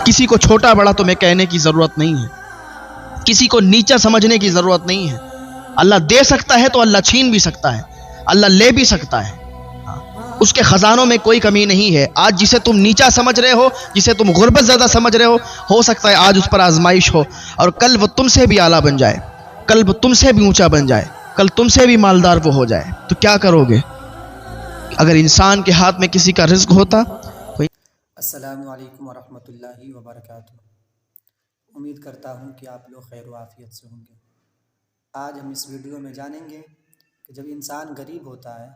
کسی کو چھوٹا بڑا تمہیں کہنے کی ضرورت نہیں ہے، کسی کو نیچا سمجھنے کی ضرورت نہیں ہے۔ اللہ دے سکتا ہے تو اللہ چھین بھی سکتا ہے، اللہ لے بھی سکتا ہے، اس کے خزانوں میں کوئی کمی نہیں ہے۔ آج جسے تم نیچا سمجھ رہے ہو، جسے تم غربت زیادہ سمجھ رہے ہو سکتا ہے آج اس پر آزمائش ہو، اور کل وہ تم سے بھی اعلیٰ بن جائے، کل وہ تم سے بھی اونچا بن جائے، کل تم سے بھی مالدار وہ ہو جائے، تو کیا کرو گے؟ اگر انسان کے ہاتھ میں کسی کا رزق ہوتا۔ السلام علیکم ورحمۃ اللہ وبرکاتہ۔ امید کرتا ہوں کہ آپ لوگ خیر و عافیت سے ہوں گے۔ آج ہم اس ویڈیو میں جانیں گے کہ جب انسان غریب ہوتا ہے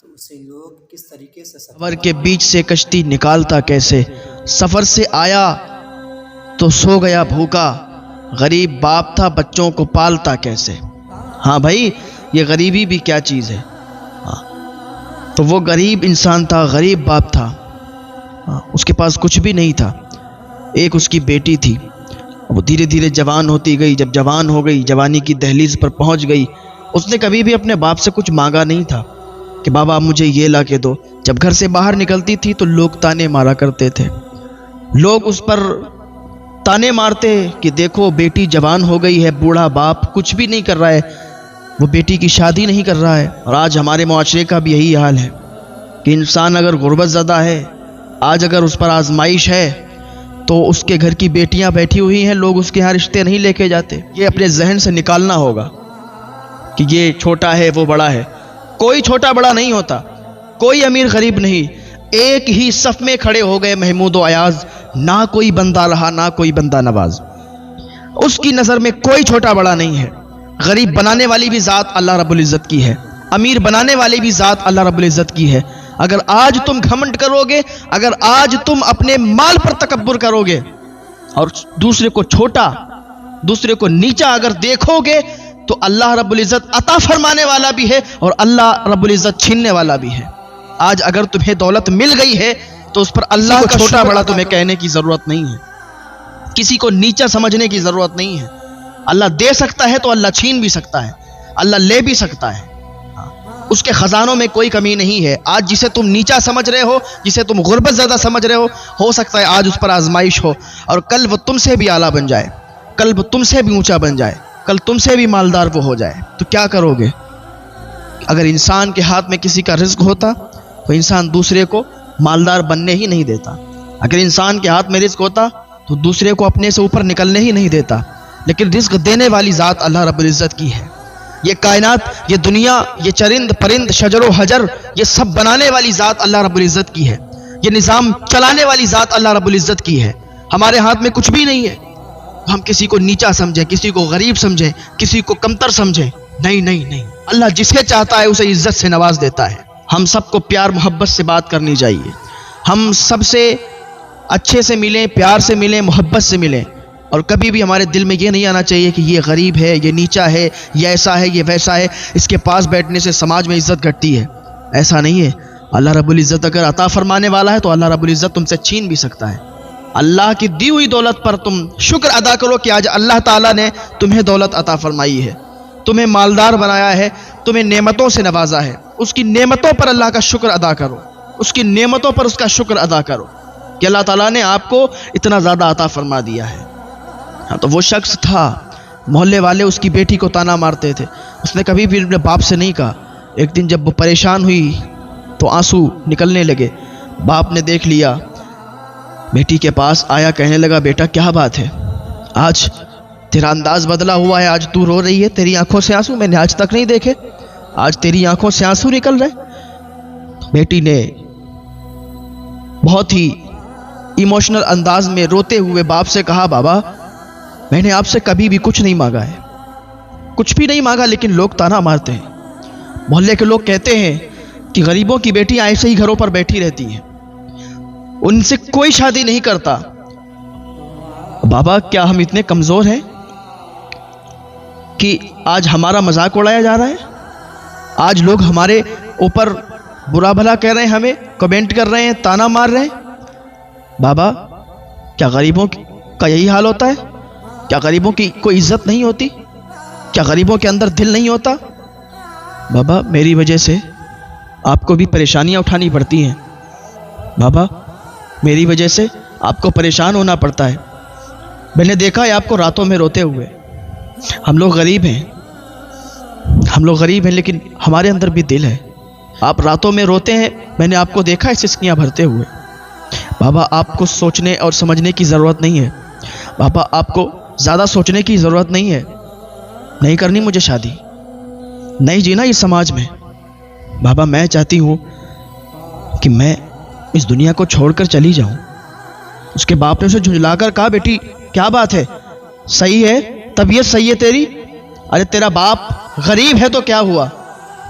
تو اسے لوگ کس طریقے سے سفر کے بیچ سے کشتی نکالتا کیسے، سفر سے آیا تو سو گیا بھوکا، غریب باپ تھا بچوں کو پالتا کیسے۔ ہاں بھائی، یہ غریبی بھی کیا چیز ہے۔ تو وہ غریب انسان تھا، غریب باپ تھا، اس کے پاس کچھ بھی نہیں تھا۔ ایک اس کی بیٹی تھی، وہ دھیرے دھیرے جوان ہوتی گئی، جب جوان ہو گئی، جوانی کی دہلیز پر پہنچ گئی، اس نے کبھی بھی اپنے باپ سے کچھ مانگا نہیں تھا کہ بابا مجھے یہ لا کے دو۔ جب گھر سے باہر نکلتی تھی تو لوگ تانے مارا کرتے تھے، لوگ اس پر تانے مارتے کہ دیکھو بیٹی جوان ہو گئی ہے، بوڑھا باپ کچھ بھی نہیں کر رہا ہے، وہ بیٹی کی شادی نہیں کر رہا ہے۔ اور آج ہمارے معاشرے کا بھی یہی حال ہے کہ انسان اگر غربت زدہ ہے، آج اگر اس پر آزمائش ہے تو اس کے گھر کی بیٹیاں بیٹھی ہوئی ہیں، لوگ اس کے یہاں رشتے نہیں لے کے جاتے۔ یہ اپنے ذہن سے نکالنا ہوگا کہ یہ چھوٹا ہے وہ بڑا ہے۔ کوئی چھوٹا بڑا نہیں ہوتا، کوئی امیر غریب نہیں، ایک ہی صف میں کھڑے ہو گئے محمود و ایاز، نہ کوئی بندہ رہا نہ کوئی بندہ نواز۔ اس کی نظر میں کوئی چھوٹا بڑا نہیں ہے۔ غریب بنانے والی بھی ذات اللہ رب العزت کی ہے، امیر بنانے والی بھی ذات اللہ رب العزت کی ہے۔ اگر آج تم گھمنڈ کرو گے، اگر آج تم اپنے مال پر تکبر کرو گے اور دوسرے کو چھوٹا، دوسرے کو نیچا اگر دیکھو گے، تو اللہ رب العزت عطا فرمانے والا بھی ہے اور اللہ رب العزت چھیننے والا بھی ہے۔ آج اگر تمہیں دولت مل گئی ہے تو اس پر اللہ کا چھوٹا بڑا تمہیں کہنے کی ضرورت نہیں ہے، کسی کو نیچا سمجھنے کی ضرورت نہیں ہے۔ اللہ دے سکتا ہے تو اللہ چھین بھی سکتا ہے، اللہ لے بھی سکتا ہے، اس کے خزانوں میں کوئی کمی نہیں ہے۔ آج جسے تم نیچا سمجھ رہے ہو، جسے تم غربت زیادہ سمجھ رہے ہو سکتا ہے آج اس پر آزمائش ہو، اور کل وہ تم سے بھی اعلیٰ بن جائے، کل وہ تم سے بھی اونچا بن جائے، کل تم سے بھی مالدار وہ ہو جائے، تو کیا کرو گے؟ اگر انسان کے ہاتھ میں کسی کا رزق ہوتا تو انسان دوسرے کو مالدار بننے ہی نہیں دیتا۔ اگر انسان کے ہاتھ میں رزق ہوتا تو دوسرے کو اپنے سے اوپر نکلنے ہی نہیں دیتا۔ لیکن رزق دینے والی ذات اللہ رب العزت کی ہے۔ یہ کائنات، یہ دنیا، یہ چرند پرند، شجر و حجر، یہ سب بنانے والی ذات اللہ رب العزت کی ہے۔ یہ نظام چلانے والی ذات اللہ رب العزت کی ہے۔ ہمارے ہاتھ میں کچھ بھی نہیں ہے، ہم کسی کو نیچا سمجھیں، کسی کو غریب سمجھیں، کسی کو کمتر سمجھیں۔ نہیں نہیں نہیں، اللہ جسے چاہتا ہے اسے عزت سے نواز دیتا ہے۔ ہم سب کو پیار محبت سے بات کرنی چاہیے، ہم سب سے اچھے سے ملیں، پیار سے ملیں، محبت سے ملیں، اور کبھی بھی ہمارے دل میں یہ نہیں آنا چاہیے کہ یہ غریب ہے، یہ نیچا ہے، یہ ایسا ہے، یہ ویسا ہے، اس کے پاس بیٹھنے سے سماج میں عزت گھٹتی ہے۔ ایسا نہیں ہے۔ اللہ رب العزت اگر عطا فرمانے والا ہے تو اللہ رب العزت تم سے چھین بھی سکتا ہے۔ اللہ کی دی ہوئی دولت پر تم شکر ادا کرو کہ آج اللہ تعالیٰ نے تمہیں دولت عطا فرمائی ہے، تمہیں مالدار بنایا ہے، تمہیں نعمتوں سے نوازا ہے۔ اس کی نعمتوں پر اللہ کا شکر ادا کرو، اس کی نعمتوں پر اس کا شکر ادا کرو کہ اللہ تعالیٰ نے آپ کو اتنا زیادہ عطا فرما دیا ہے۔ ہاں، تو وہ شخص تھا، محلے والے اس کی بیٹی کو تانا مارتے تھے، اس نے کبھی بھی اپنے باپ سے نہیں کہا۔ ایک دن جب وہ پریشان ہوئی تو آنسو نکلنے لگے، باپ نے دیکھ لیا، بیٹی کے پاس آیا، کہنے لگا بیٹا کیا بات ہے، آج تیرا انداز بدلا ہوا ہے، آج تو رو رہی ہے، تیری آنکھوں سے آنسو میں نے آج تک نہیں دیکھے، آج تیری آنکھوں سے آنسو نکل رہے۔ بیٹی نے بہت ہی ایموشنل انداز میں روتے ہوئے باپ سے کہا بابا میں نے آپ سے کبھی بھی کچھ نہیں مانگا ہے، کچھ بھی نہیں مانگا، لیکن لوگ تانا مارتے ہیں، محلے کے لوگ کہتے ہیں کہ غریبوں کی بیٹیاں ایسے ہی گھروں پر بیٹھی رہتی ہیں، ان سے کوئی شادی نہیں کرتا۔ بابا کیا ہم اتنے کمزور ہیں کہ آج ہمارا مذاق اڑایا جا رہا ہے، آج لوگ ہمارے اوپر برا بھلا کہہ رہے ہیں، ہمیں کمنٹ کر رہے ہیں، تانا مار رہے ہیں؟ بابا کیا غریبوں کا یہی حال ہوتا ہے؟ کیا غریبوں کی کوئی عزت نہیں ہوتی؟ کیا غریبوں کے اندر دل نہیں ہوتا؟ بابا میری وجہ سے آپ کو بھی پریشانیاں اٹھانی پڑتی ہیں، بابا میری وجہ سے آپ کو پریشان ہونا پڑتا ہے۔ میں نے دیکھا ہے آپ کو راتوں میں روتے ہوئے۔ ہم لوگ غریب ہیں لیکن ہمارے اندر بھی دل ہے۔ آپ راتوں میں روتے ہیں، میں نے آپ کو دیکھا ہے سسکیاں بھرتے ہوئے۔ بابا آپ کو سوچنے اور سمجھنے کی ضرورت نہیں ہے۔ بابا آپ کو زیادہ سوچنے کی ضرورت نہیں ہے۔ نہیں کرنی مجھے شادی، نہیں جینا اس سماج میں۔ بابا میں چاہتی ہوں کہ میں اس دنیا کو چھوڑ کر چلی جاؤں۔ اس کے باپ نے اسے جھنجلا کر کہا، بیٹی کیا بات ہے، صحیح ہے، طبیعت صحیح ہے تیری؟ ارے تیرا باپ غریب ہے تو کیا ہوا،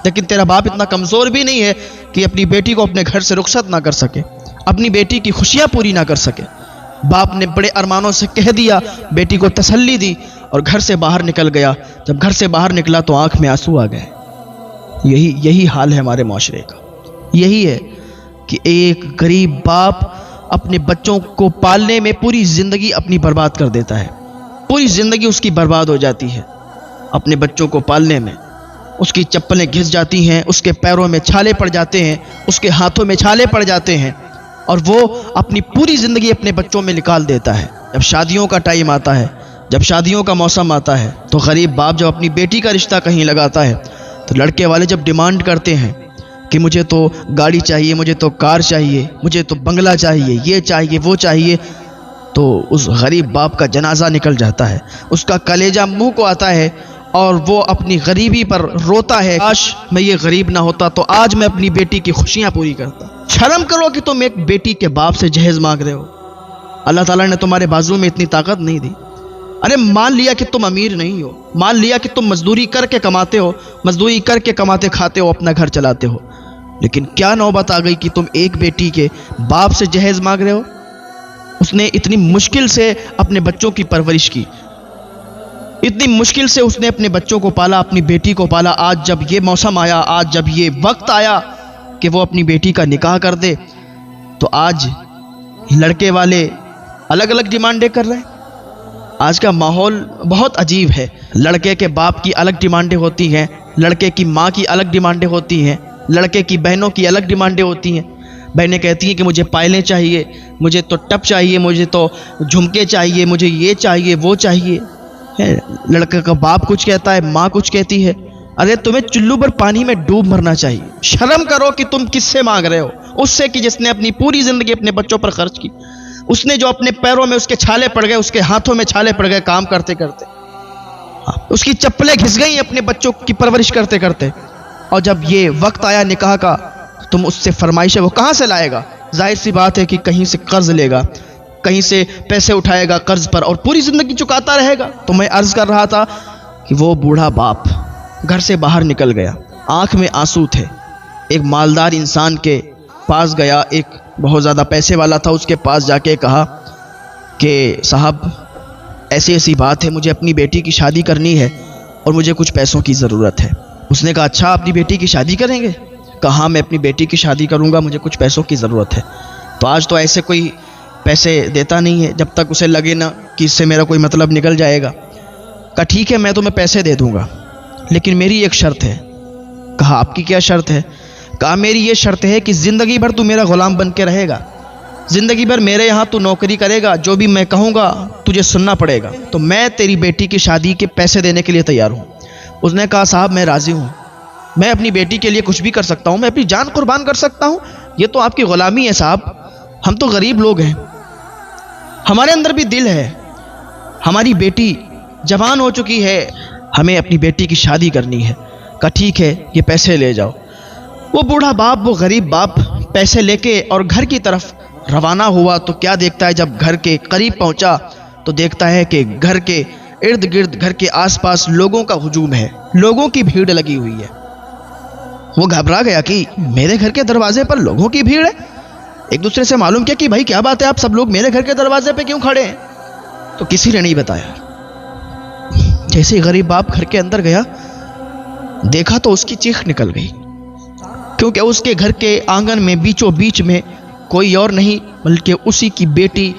لیکن تیرا باپ اتنا کمزور بھی نہیں ہے کہ اپنی بیٹی کو اپنے گھر سے رخصت نہ کر سکے، اپنی بیٹی کی خوشیاں پوری نہ کر سکے۔ باپ نے بڑے ارمانوں سے کہہ دیا، بیٹی کو تسلی دی اور گھر سے باہر نکل گیا۔ جب گھر سے باہر نکلا تو آنکھ میں آنسو آ گئے۔ یہی حال ہے ہمارے معاشرے کا۔ یہی ہے کہ ایک غریب باپ اپنے بچوں کو پالنے میں پوری زندگی اپنی برباد کر دیتا ہے، پوری زندگی اس کی برباد ہو جاتی ہے اپنے بچوں کو پالنے میں۔ اس کی چپلیں گھس جاتی ہیں، اس کے پیروں میں چھالے پڑ جاتے ہیں، اس کے ہاتھوں میں چھالے پڑ جاتے ہیں، اور وہ اپنی پوری زندگی اپنے بچوں میں نکال دیتا ہے۔ جب شادیوں کا ٹائم آتا ہے، جب شادیوں کا موسم آتا ہے، تو غریب باپ جب اپنی بیٹی کا رشتہ کہیں لگاتا ہے تو لڑکے والے جب ڈیمانڈ کرتے ہیں کہ مجھے تو گاڑی چاہیے، مجھے تو کار چاہیے، مجھے تو بنگلہ چاہیے، یہ چاہیے وہ چاہیے، تو اس غریب باپ کا جنازہ نکل جاتا ہے، اس کا کلیجہ منہ کو آتا ہے اور وہ اپنی غریبی پر روتا ہے، کاش میں یہ غریب نہ ہوتا تو آج میں اپنی بیٹی کی خوشیاں پوری کرتا۔ شرم کرو کہ تم ایک بیٹی کے باپ سے جہیز مانگ رہے ہو۔ اللہ تعالیٰ نے تمہارے بازو میں اتنی طاقت نہیں دی۔ ارے مان لیا کہ تم امیر نہیں ہو، مان لیا کہ تم مزدوری کر کے کماتے ہو، مزدوری کر کے کماتے کھاتے ہو، اپنا گھر چلاتے ہو، لیکن کیا نوبت آ گئی کہ تم ایک بیٹی کے باپ سے جہیز مانگ رہے ہو؟ اس نے اتنی مشکل سے اپنے بچوں کی پرورش کی، اتنی مشکل سے اس نے اپنے بچوں کو پالا، اپنی بیٹی کو پالا۔ آج جب یہ موسم آیا، آج جب یہ وقت آیا کہ وہ اپنی بیٹی کا نکاح کر دے، تو آج لڑکے والے الگ الگ ڈیمانڈیں کر رہے ہیں۔ آج کا ماحول بہت عجیب ہے۔ لڑکے کے باپ کی الگ ڈیمانڈیں ہوتی ہیں، لڑکے کی ماں کی الگ ڈیمانڈیں ہوتی ہیں، لڑکے کی بہنوں کی الگ ڈیمانڈیں ہوتی ہیں۔ بہنیں کہتی ہیں کہ مجھے پائلیں چاہیے، مجھے تو ٹپ چاہیے، مجھے تو جھمکے چاہیے، مجھے یہ چاہیے وہ چاہیے۔ لڑکے کا باپ کچھ کہتا ہے، ماں کچھ کہتی ہے۔ ارے تمہیں چلو پر پانی میں ڈوب مرنا چاہیے۔ شرم کرو کہ تم کس سے مانگ رہے ہو؟ اس سے کہ جس نے اپنی پوری زندگی اپنے بچوں پر خرچ کی، اس نے جو اپنے پیروں میں اس کے چھالے پڑ گئے، اس کے ہاتھوں میں چھالے پڑ گئے کام کرتے کرتے، اس کی چپلیں گھس گئیں اپنے بچوں کی پرورش کرتے کرتے، اور جب یہ وقت آیا نکاح کا تم اس سے فرمائشیں وہ کہاں سے لائے گا؟ ظاہر سی بات ہے کہ کہیں سے قرض لے گا، کہیں سے پیسے اٹھائے گا قرض پر، اور پوری زندگی چکاتا رہے گا۔ تو میں عرض کر رہا تھا کہ وہ بوڑھا باپ گھر سے باہر نکل گیا، آنکھ میں آنسو تھے، ایک مالدار انسان کے پاس گیا، ایک بہت زیادہ پیسے والا تھا، اس کے پاس جا کے کہا کہ صاحب ایسی ایسی بات ہے، مجھے اپنی بیٹی کی شادی کرنی ہے اور مجھے کچھ پیسوں کی ضرورت ہے۔ اس نے کہا اچھا اپنی بیٹی کی شادی کریں گے؟ کہا ہاں میں اپنی بیٹی کی شادی کروں گا، مجھے کچھ پیسوں کی ضرورت ہے۔ تو آج تو ایسے کوئی پیسے دیتا نہیں ہے جب تک اسے لگے نا کہ اس سے میرا کوئی مطلب نکل جائے گا۔ کہا ٹھیک ہے میں تمہیں پیسے دے دوں گا، لیکن میری ایک شرط ہے۔ کہا آپ کی کیا شرط ہے؟ کہا میری یہ شرط ہے کہ زندگی بھر تو میرا غلام بن کے رہے گا، زندگی بھر میرے یہاں تو نوکری کرے گا، جو بھی میں کہوں گا تجھے سننا پڑے گا، تو میں تیری بیٹی کی شادی کے پیسے دینے کے لیے تیار ہوں۔ اس نے کہا صاحب میں راضی ہوں، میں اپنی بیٹی کے لیے کچھ بھی کر سکتا ہوں، میں اپنی جان قربان کر سکتا ہوں، یہ تو آپ کی غلامی ہے صاحب، ہم تو غریب لوگ ہیں، ہمارے اندر بھی دل ہے، ہماری بیٹی جوان ہو چکی ہے، ہمیں اپنی بیٹی کی شادی کرنی ہے۔ کہا ٹھیک ہے یہ پیسے لے جاؤ۔ وہ بوڑھا باپ، وہ غریب باپ پیسے لے کے اور گھر کی طرف روانہ ہوا تو کیا دیکھتا ہے، جب گھر کے قریب پہنچا تو دیکھتا ہے کہ گھر کے ارد گرد، گھر کے آس پاس لوگوں کا ہجوم ہے، لوگوں کی بھیڑ لگی ہوئی ہے۔ وہ گھبرا گیا کہ میرے گھر کے دروازے پر لوگوں کی بھیڑ ہے۔ ایک دوسرے سے معلوم کیا کہ بھائی کیا بات ہے، آپ سب لوگ میرے گھر کے دروازے پہ کیوں کھڑے ہیں؟ تو کسی نے نہیں بتایا۔ جیسے غریب باپ گھر کے اندر گیا، دیکھا تو اس کی چیخ نکل گئی، کیونکہ اس کے گھر کے آنگن میں بیچوں بیچ میں کوئی اور نہیں بلکہ اسی کی بیٹی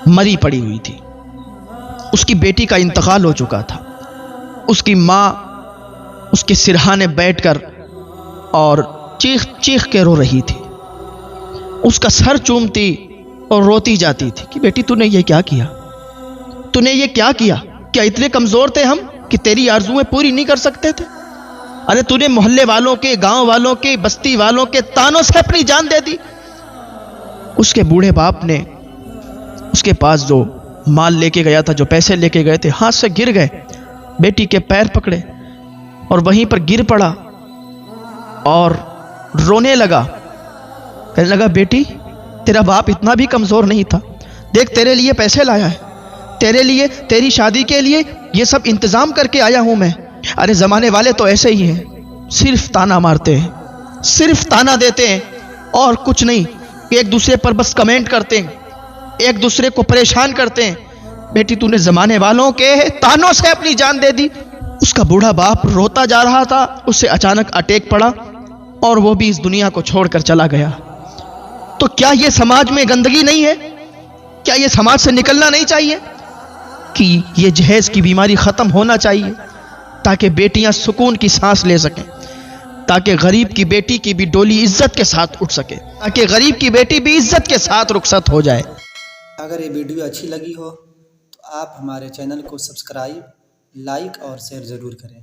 مری پڑی ہوئی تھی۔ اس کی بیٹی کا انتقال ہو چکا تھا۔ اس کی ماں اس کے سرہانے بیٹھ کر اور چیخ چیخ کے رو رہی تھی، اس کا سر چومتی اور روتی جاتی تھی کہ بیٹی تُو نے یہ کیا کیا، تو نے یہ کیا کیا؟ کیا اتنے کمزور تھے ہم کہ تیری آرزویں پوری نہیں کر سکتے تھے؟ ارے تو نے محلے والوں کے، گاؤں والوں کے، بستی والوں کے تانوں سے اپنی جان دے دی۔ اس کے بوڑھے باپ نے اس کے پاس جو مال لے کے گیا تھا، جو پیسے لے کے گئے تھے، ہاتھ سے گر گئے، بیٹی کے پیر پکڑے اور وہیں پر گر پڑا اور رونے لگا، کہنے لگا بیٹی تیرا باپ اتنا بھی کمزور نہیں تھا، دیکھ تیرے لیے پیسے لایا ہے، تیرے لیے، تیری شادی کے لیے یہ سب انتظام کر کے آیا ہوں میں۔ ارے زمانے والے تو ایسے ہی ہیں، صرف تانا مارتے ہیں، صرف تانا دیتے ہیں اور کچھ نہیں، ایک دوسرے پر بس کمنٹ کرتے ہیں، ایک دوسرے کو پریشان کرتے ہیں۔ بیٹی تو نے زمانے والوں کے تانوں سے اپنی جان دے دی۔ اس کا بوڑھا باپ روتا جا رہا تھا، اسے اچانک اٹیک پڑا اور وہ بھی اس دنیا کو چھوڑ کر چلا گیا۔ تو کیا یہ سماج میں گندگی نہیں ہے؟ کیا یہ سماج سے نکلنا نہیں چاہیے کہ یہ جہیز کی بیماری ختم ہونا چاہیے تاکہ بیٹیاں سکون کی سانس لے سکیں، تاکہ غریب کی بیٹی کی بھی ڈولی عزت کے ساتھ اٹھ سکے، تاکہ غریب کی بیٹی بھی عزت کے ساتھ رخصت ہو جائے۔ اگر یہ ویڈیو اچھی لگی ہو تو آپ ہمارے چینل کو سبسکرائب، لائک اور شیئر ضرور کریں۔